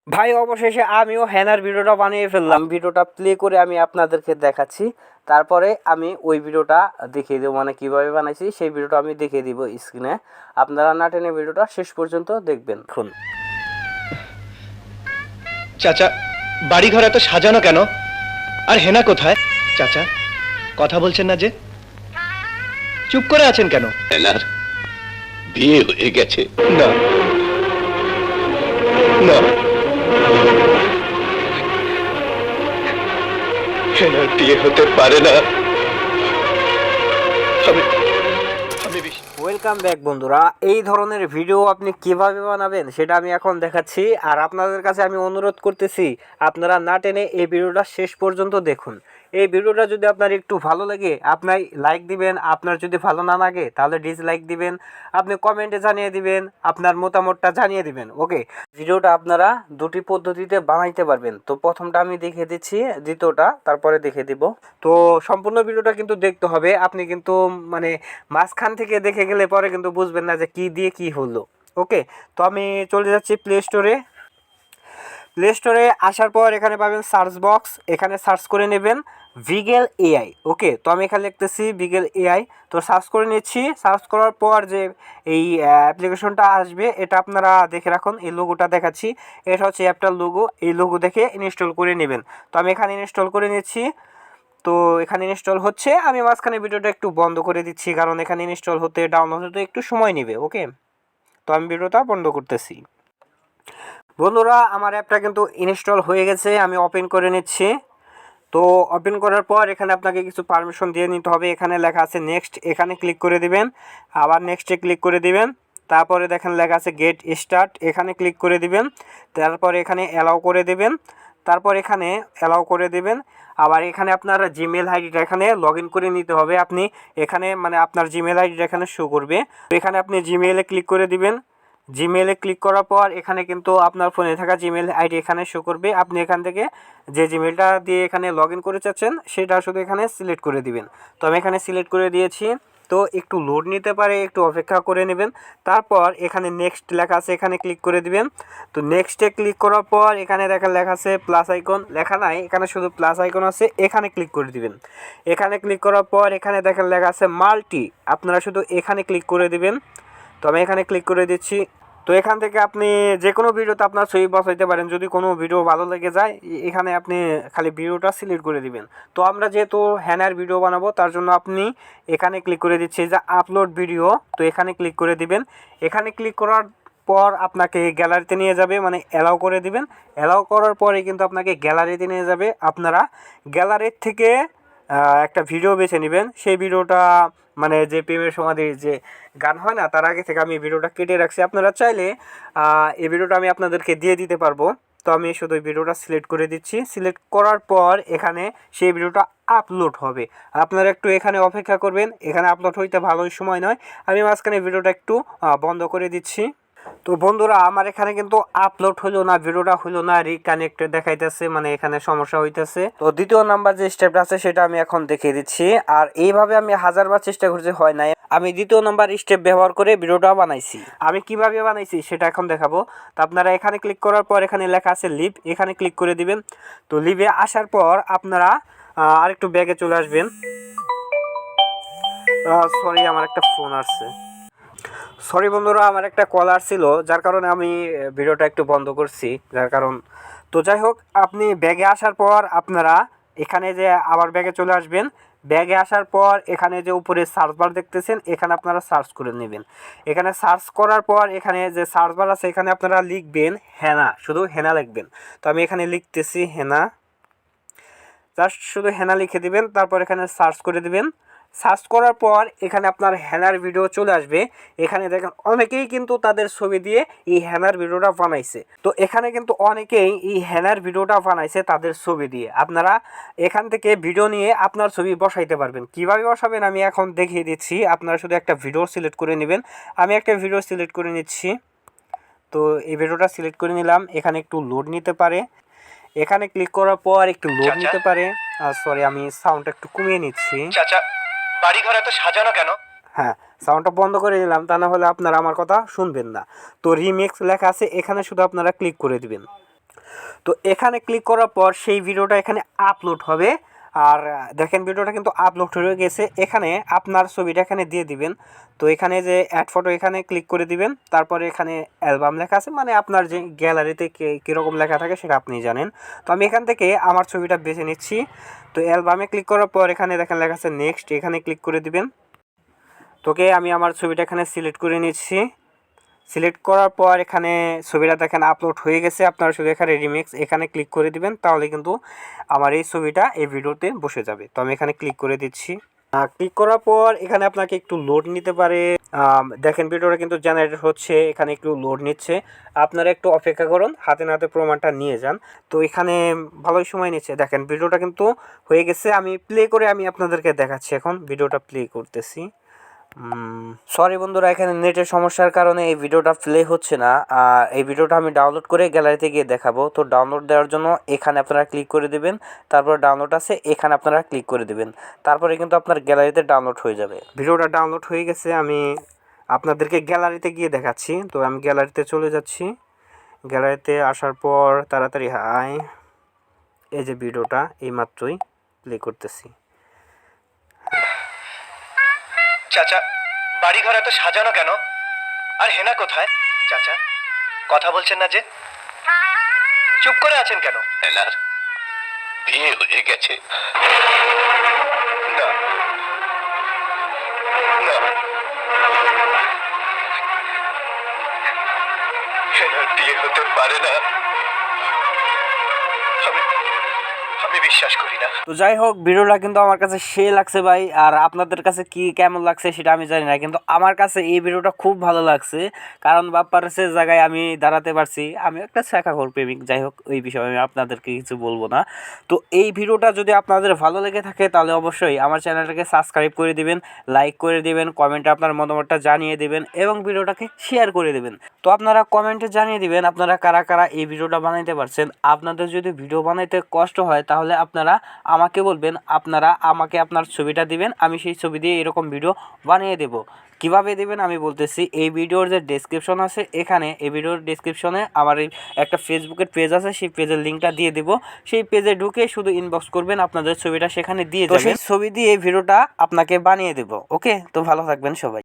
ভাই অবশেষে আমিও হেনার ভিডিওটা বানিয়ে ফেললাম। ভিডিওটা প্লে করে আমি আপনাদেরকে দেখাচ্ছি, তারপরে আমি ওই ভিডিওটা দেখিয়ে দেবো, মানে কীভাবে বানাইছি সেই ভিডিওটা আমি দেখিয়ে দিব স্ক্রিনে। আপনারা না টেনে ভিডিওটা শেষ পর্যন্ত দেখবেন। দেখুন চাচা, বাড়িঘর এত সাজানো কেন? আর হেনা কোথায়? চাচা কথা বলছেন না যে, চুপ করে আছেন কেন? হেনার বিয়ে হয়ে গেছে। না না, হেনার বিয়ে হতে পারে না। ওয়েলকাম ব্যাক বন্ধুরা। এই ধরনের ভিডিও আপনি কিভাবে বানাবেন সেটা আমি এখন দেখাচ্ছি, আর আপনাদের কাছে আমি অনুরোধ করতেছি আপনারা না টেনে এই ভিডিওটা শেষ পর্যন্ত দেখুন। এই ভিডিওটা যদি আপনার একটু ভালো লাগে আপনার লাইক দিবেন, আপনার যদি ভালো না লাগে তাহলে ডিসলাইক দিবেন, আপনি কমেন্টে জানিয়ে দিবেন, আপনার মতামতটা জানিয়ে দিবেন। ওকে, ভিডিওটা আপনারা দুটি পদ্ধতিতে বানাইতে পারবেন। তো প্রথমটা আমি দেখিয়ে দিচ্ছি, দ্বিতীয়টা তারপরে দেখিয়ে দিব। তো সম্পূর্ণ ভিডিওটা কিন্তু দেখতে হবে, আপনি কিন্তু মানে মাঝখান থেকে দেখে গেলে পরে কিন্তু বুঝবেন না যে কি দিয়ে কি হলো। ওকে, তো আমি চলে যাচ্ছি প্লে স্টোরে। প্লে স্টোরে আসার পর এখানে পাবেন সার্চ বক্স, এখানে সার্চ করে নেবেন ভিগেল এআই। ওকে, তো আমি এখানে লিখতেছি ভিগেল এআই। তো সার্চ করে নিচ্ছি। সার্চ করার পর যে এই অ্যাপ্লিকেশনটা আসবে এটা আপনারা দেখে রাখুন। এই লোগোটা দেখাচ্ছি, এটা হচ্ছে অ্যাপটার লোগো। এই লোগো দেখে ইনস্টল করে নেবেন। তো আমি এখানে ইনস্টল করে নিচ্ছি। তো এখানে ইনস্টল হচ্ছে, আমি মাঝখানে ভিডিওটা একটু বন্ধ করে দিচ্ছি কারণ এখানে ইনস্টল হতে ডাউনলোড হতে একটু সময় নেবে। ওকে, তো আমি ভিডিওটা বন্ধ করতেছি। বন্ধুরা আমার অ্যাপটা কিন্তু ইনস্টল হয়ে গেছে, আমি ওপেন করে নিচ্ছি। তো ওপেন করার পর এখানে আপনাকে কিছু পারমিশন দিয়ে নিতে হবে। এখানে লেখা আছে নেক্সট, এখানে ক্লিক করে দিবেন, আবার নেক্সটে ক্লিক করে দিবেন। তারপরে দেখেন লেখা আছে গেট স্টার্ট, এখানে ক্লিক করে দিবেন। তারপরে এখানে অ্যালাউ করে দিবেন, তারপর এখানে অ্যালাউ করে দিবেন। আবার এখানে আপনার জিমেল আইডিটা এখানে লগ ইন করে নিতে হবে। আপনি এখানে মানে আপনার জিমেল আইডিটা এখানে শো করবে। তো এখানে আপনি জিমেলে ক্লিক করে দিবেন। জিমেলে ক্লিক করার পর এখানে কিন্তু আপনার ফোনে থাকা জিমেল আইডি এখানে শো করবে। আপনি এখান থেকে যে জিমেলটা দিয়ে এখানে লগ ইন করে চাচ্ছেন সেটা শুধু এখানে সিলেক্ট করে দিবেন। তো আমি এখানে সিলেক্ট করে দিয়েছি। তো একটু লোড নিতে পারে, একটু অপেক্ষা করে নেবেন। তারপর এখানে নেক্সট লেখা আছে, এখানে ক্লিক করে দিবেন। তো নেক্সটে ক্লিক করার পর এখানে দেখেন লেখা আছে প্লাস আইকন, লেখা নাই এখানে শুধু প্লাস আইকন আছে, এখানে ক্লিক করে দিবেন। এখানে ক্লিক করার পর এখানে দেখেন লেখা আছে মাল্টি, আপনারা শুধু এখানে ক্লিক করে দিবেন। তো আমি এখানে ক্লিক করে দিচ্ছি। তো এখান থেকে আপনি যে কোনো ভিডিওতে আপনার ছবি বসাইতে পারেন। যদি কোনো ভিডিও ভালো লেগে যায় এখানে আপনি খালি ভিডিওটা সিলেক্ট করে দিবেন। তো আমরা যেহেতু হ্যানার ভিডিও বানাবো তার জন্য আপনি এখানে ক্লিক করে দিচ্ছি যে আপলোড ভিডিও। তো এখানে ক্লিক করে দিবেন। এখানে ক্লিক করার পর আপনাকে গ্যালারিতে নিয়ে যাবে, মানে অ্যালাউ করে দিবেন। অ্যালাউ করার পরে কিন্তু আপনাকে গ্যালারিতে নিয়ে যাবে। আপনারা গ্যালারির থেকে একটা ভিডিও বেছে নেবেন। সেই ভিডিওটা মানে যে প্রেমের সমাধির যে গান হয় না, তার আগে থেকে আমি ভিডিওটা কেটে রাখছি। আপনারা চাইলে এই ভিডিওটা আমি আপনাদেরকে দিয়ে দিতে পারবো। তো আমি শুধু ভিডিওটা সিলেক্ট করে দিচ্ছি। সিলেক্ট করার পর এখানে সেই ভিডিওটা আপলোড হবে। আপনারা একটু এখানে অপেক্ষা করবেন, এখানে আপলোড হইতে ভালোই সময় নয়। আমি মাঝখানে ভিডিওটা একটু বন্ধ করে দিচ্ছি। তো বন্ধুরা আমার এখানে কিন্তু আপলোড হলো না, ভিডিওটা হলো না, রিকানেক্ট দেখাইতেছে, মানে এখানে সমস্যা হইতেছে। তো দ্বিতীয় নাম্বার যে স্টেপটা আছে সেটা আমি এখন দেখিয়ে দিচ্ছি। আর এইভাবে আমি হাজারবার চেষ্টা করছি, হয় নাই। আমি দ্বিতীয় নাম্বার স্টেপ ব্যবহার করে ভিডিওটা বানাইছি। আমি কিভাবে বানাইছি সেটা এখন দেখাবো। তো আপনারা এখানে ক্লিক করার পর এখানে লেখা আছে লিভ, এখানে ক্লিক করে দিবেন। তো লিভে আসার পর আপনারা আরেকটু ব্যাগে চলে আসবেন। সরি আমার একটা ফোন আসছে, সরি বন্ধুরা আমার একটা কল আসছিল, যার কারণে আমি ভিডিওটা একটু বন্ধ করছি, যার কারণ। তো যাই হোক, আপনি ব্যাগে আসার পর আপনারা এখানে যে আবার ব্যাগে চলে আসবেন। ব্যাগে আসার পর এখানে যে উপরে সার্চ বার দেখতেছেন এখানে আপনারা সার্চ করে নেবেন। এখানে সার্চ করার পর এখানে যে সার্চ বার আছে এখানে আপনারা লিখবেন হেনা, শুধু হেনা লিখবেন। তো আমি এখানে লিখতেছি হেনা, জাস্ট শুধু হেনা লিখে দিবেন। তারপর এখানে সার্চ করে দিবেন। সার্চ করার পর এখানে আপনার হেনার ভিডিও চলে আসবে। এখানে দেখেন অনেকেই কিন্তু তাদের ছবি দিয়ে এই হেনার ভিডিওটা বানাইছে। তো এখানে কিন্তু অনেকেই এই হেনার ভিডিওটা বানাইছে তাদের ছবি দিয়ে। আপনারা এখান থেকে ভিডিও নিয়ে আপনার ছবি বসাইতে পারবেন। কিভাবে বসাবেন আমি এখন দেখিয়ে দিচ্ছি। আপনারা শুধু একটা ভিডিও সিলেক্ট করে নেবেন। আমি একটা ভিডিও সিলেক্ট করে নিচ্ছি। তো এই ভিডিওটা সিলেক্ট করে নিলাম। এখানে একটু লোড নিতে পারে, এখানে ক্লিক করার পর একটু লোড নিতে পারে। সরি আমি সাউন্ডটা একটু কমিয়ে নিচ্ছি। চাচা, বাড়িঘর এত সাজানো কেন? হ্যাঁ, সাউন্ডটা বন্ধ করে দিলাম, তা না হলে আপনারা আমার কথা শুনবেন না। তো রিমিক্স লেখা আছে, এখানে শুধু আপনারা ক্লিক করে দিবেন। তো এখানে ক্লিক করার পর সেই ভিডিওটা এখানে আপলোড হবে। আর দেখেন ভিডিওটা কিন্তু আপলোড হয়ে গেছে। এখানে আপনার ছবিটা এখানে দিয়ে দিবেন। তো এখানে যে অ্যাড ফটো এখানে ক্লিক করে দিবেন, তারপরে এখানে অ্যালবাম লেখা আছে, মানে আপনার যে গ্যালারিতে কীরকম লেখা থাকে সেটা আপনি জানেন। তো আমি এখান থেকে আমার ছবিটা বেছে নিচ্ছি। তো অ্যালবামে ক্লিক করার পর এখানে দেখেন লেখা আছে নেক্সট, এখানে ক্লিক করে দিবেন। তোকে আমি আমার ছবিটা এখানে সিলেক্ট করে নিচ্ছি। সিলেক্ট করার পর এখানে ছবিটা দেখেন আপলোড হয়ে গেছে। আপনারা শুধু এখানে রিমিক্স এখানে ক্লিক করে দিবেন, তাহলে কিন্তু আমার এই ছবিটা এই ভিডিওতে বসে যাবে। তো আমি এখানে ক্লিক করে দিচ্ছি। ক্লিক করার পর এখানে আপনাকে একটু লোড নিতে পারে। দেখেন ভিডিওটা কিন্তু জেনারেট হচ্ছে, এখানে একটু লোড নিচ্ছে। আপনারা একটু অপেক্ষা করুন, হাতে নাতে প্রমাণটা নিয়ে যান। তো এখানে ভালোই সময় নিচ্ছে। দেখেন ভিডিওটা কিন্তু হয়ে গেছে। আমি প্লে করে আমি আপনাদেরকে দেখাচ্ছি। এখন ভিডিওটা প্লে করতেছি। সরি বন্ধুরা, এখানে নেটের সমস্যার কারণে এই ভিডিওটা প্লে হচ্ছে না। এই ভিডিওটা আমি ডাউনলোড করে গ্যালারিতে গিয়ে দেখাবো। তো ডাউনলোড দেওয়ার জন্য এখানে আপনারা ক্লিক করে দেবেন, তারপর ডাউনলোড আছে এখানে আপনারা ক্লিক করে দেবেন, তারপরে কিন্তু আপনার গ্যালারিতে ডাউনলোড হয়ে যাবে। ভিডিওটা ডাউনলোড হয়ে গেছে, আমি আপনাদেরকে গ্যালারিতে গিয়ে দেখাচ্ছি। তো আমি গ্যালারিতে চলে যাচ্ছি। গ্যালারিতে আসার পর তাড়াতাড়ি এই যে ভিডিওটা এইমাত্রই প্লে করতেছি। চাচা, বাড়িঘর এত সাজানো কেন? আর হেনা কোথায়? চাচা, কথা বলছেন না যে? চুপ করে আছেন কেন? হেনার বিয়ে হয়ে গেছে। না, না, হেনার বিয়ে হতে পারে না। আমি বিশ্বাস করি না। তো যাই হোক, ভিডিওটা কিন্তু আমার কাছে লাগছে ভাই। আর আপনাদের কাছে কি কেমন লাগছে সেটা আমি জানি না, কিন্তু আমার কাছে এই ভিডিওটা খুব ভালো লাগছে। কারণ বাপ্পার সে জায়গায় আমি দাঁড়াতে পারছি। আমি একটা শেখাখোর প্রেমিক, যাই হোক ওই বিষয়ে আমি আপনাদেরকে কিছু বলবো না। তো এই ভিডিওটা যদি আপনাদের ভালো লেগে থাকে তাহলে অবশ্যই আমার চ্যানেলটাকে সাবস্ক্রাইব করে দিবেন, লাইক করে দিবেন, কমেন্টে আপনার মতামতটা জানিয়ে দিবেন এবং ভিডিওটাকে শেয়ার করে দিবেন। তো আপনারা কমেন্টে জানিয়ে দিবেন আপনারা কারা কারা এই ভিডিওটা বানাইতে পারছেন। আপনাদের যদি ভিডিও বানাইতে কষ্ট হয় তাহলে আপনারা আমাকে বলবেন, আপনারা আমাকে আপনার ছবিটা দিবেন, আমি সেই ছবি দিয়ে এরকম ভিডিও বানিয়ে দেব। কিভাবে দেবেন আমি বলতেছি। এই ভিডিওর যে ডেসক্রিপশন আছে, এখানে এই ভিডিওর ডেসক্রিপশনে আমার এই একটা ফেসবুকের পেজ আছে, সেই পেজের লিঙ্কটা দিয়ে দেবো। সেই পেজে ঢুকে শুধু ইনবক্স করবেন, আপনাদের ছবিটা সেখানে দিয়ে দেবেন। সেই ছবি দিয়ে এই ভিডিওটা আপনাকে বানিয়ে দেবো। ওকে, তো ভালো থাকবেন সবাই।